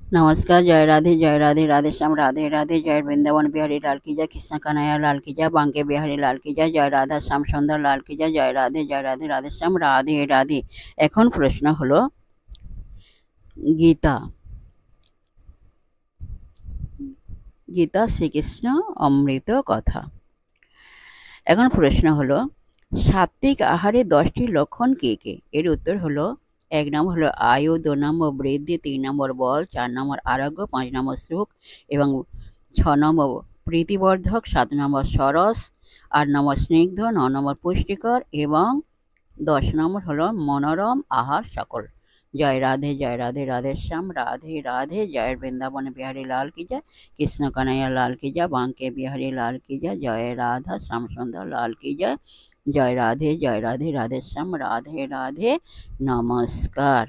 नमस्कार, जय राधे श्याम राधे राधे, जय वृंदावन बिहारी लाल की जय, कृष्ण कन्हैया लाल की जय, बांके बिहारी लाल की जय राधा श्याम सुंदर लाल की जय राधे श्याम राधे राधे। এখন প্রশ্ন হলো গীতা গীতা শ্রীকৃষ্ণ অমৃত কথা। এখন প্রশ্ন হলো সাত্বিক আহারের 10টি লক্ষণ কি কি? এর উত্তর হলো 1 নম্বর হলো আয়ু, 2 নম্বর বৃদ্ধি, 3 নম্বর বল, 4 নম্বর আরোগ্য, 5 নম্বর সুখ এবং 6 নম্বর প্রীতিবর্ধক, 7 নম্বর সরস, 8 নম্বর স্নিগ্ধ, 9 নম্বর পুষ্টিকর এবং 10 নম্বর হলো মনোরম আহার সকল। জয় রাধে রাধে শ্যাম রাধে রাধে, জয় বৃন্দাবন বিহারী লাল की जय, कृष्ण कन्हैया लाल की जय, बांके बिहारी लाल की जय, जय राधा श्याम सुंदर लाल की जय, जय राधे राधे श्याम राधे राधे। नमस्कार।